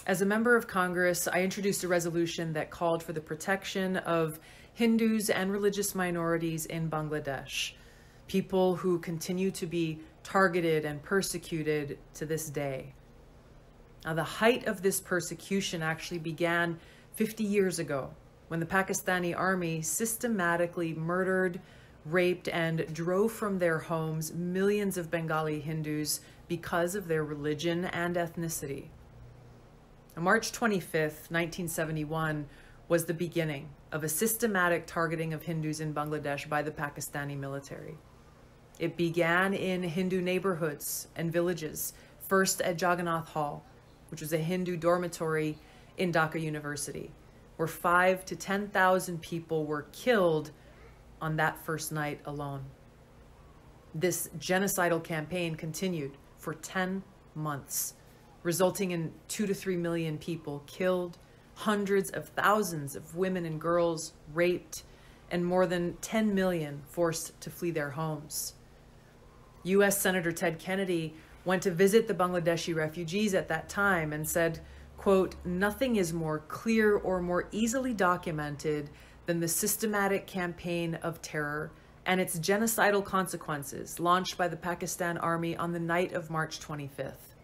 As a member of Congress, I introduced a resolution that called for the protection of Hindus and religious minorities in Bangladesh, people who continue to be targeted and persecuted to this day. Now, the height of this persecution actually began 50 years ago when the Pakistani army systematically murdered, raped, and drove from their homes millions of Bengali Hindus because of their religion and ethnicity. On March 25th, 1971, was the beginning of a systematic targeting of Hindus in Bangladesh by the Pakistani military. It began in Hindu neighborhoods and villages, first at Jagannath Hall, which was a Hindu dormitory in Dhaka University, where 5,000 to 10,000 people were killed on that first night alone. This genocidal campaign continued for 10 months, resulting in 2 to 3 million people killed, hundreds of thousands of women and girls raped, and more than 10 million forced to flee their homes. U.S. Senator Ted Kennedy went to visit the Bangladeshi refugees at that time and said, quote, "Nothing is more clear or more easily documented than the systematic campaign of terror and its genocidal consequences launched by the Pakistan Army on the night of March 25th.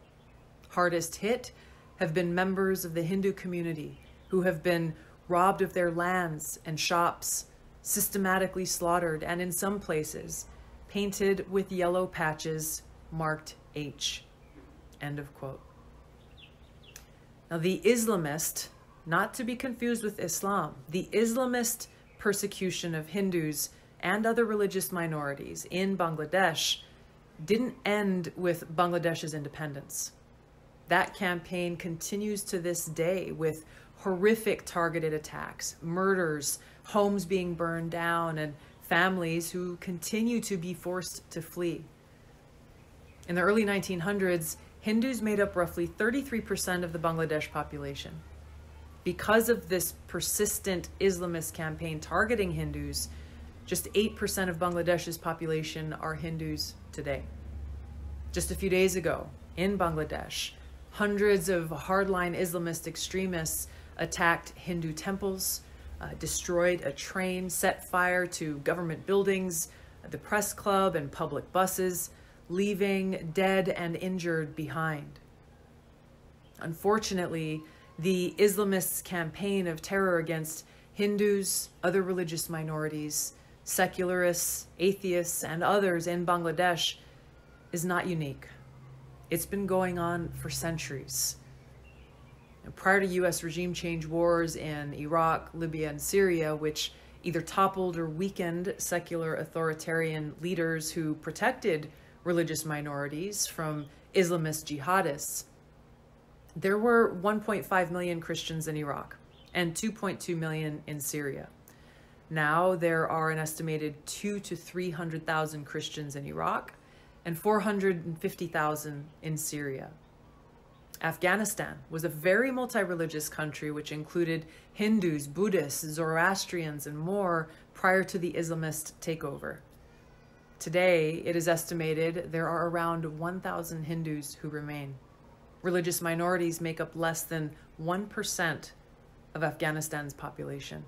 Hardest hit have been members of the Hindu community who have been robbed of their lands and shops, systematically slaughtered, and in some places, painted with yellow patches marked H." End of quote. Now, the Islamist, not to be confused with Islam, the Islamist persecution of Hindus and other religious minorities in Bangladesh didn't end with Bangladesh's independence. That campaign continues to this day with horrific targeted attacks, murders, homes being burned down, and families who continue to be forced to flee. In the early 1900s, Hindus made up roughly 33% of the Bangladesh population. Because of this persistent Islamist campaign targeting Hindus, just 8% of Bangladesh's population are Hindus today. Just a few days ago, in Bangladesh, hundreds of hardline Islamist extremists attacked Hindu temples, destroyed a train, set fire to government buildings, the press club, and public buses, leaving dead and injured behind. Unfortunately, the Islamists' campaign of terror against Hindus, other religious minorities, secularists, atheists, and others in Bangladesh is not unique. It's been going on for centuries. Prior to U.S. regime change wars in Iraq, Libya, and Syria, which either toppled or weakened secular authoritarian leaders who protected religious minorities from Islamist jihadists, there were 1.5 million Christians in Iraq and 2.2 million in Syria. Now there are an estimated 200,000 to 300,000 Christians in Iraq and 450,000 in Syria. Afghanistan was a very multi-religious country which included Hindus, Buddhists, Zoroastrians, and more prior to the Islamist takeover. Today, it is estimated there are around 1,000 Hindus who remain. Religious minorities make up less than 1% of Afghanistan's population.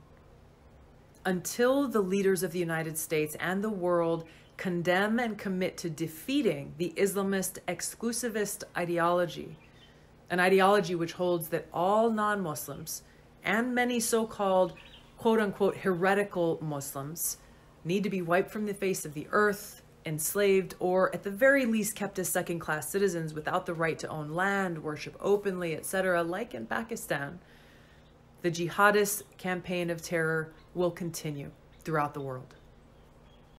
Until the leaders of the United States and the world condemn and commit to defeating the Islamist exclusivist ideology, an ideology which holds that all non-Muslims and many so-called quote-unquote heretical Muslims need to be wiped from the face of the earth, enslaved, or at the very least kept as second-class citizens without the right to own land, worship openly, etc., like in Pakistan, the jihadist campaign of terror will continue throughout the world.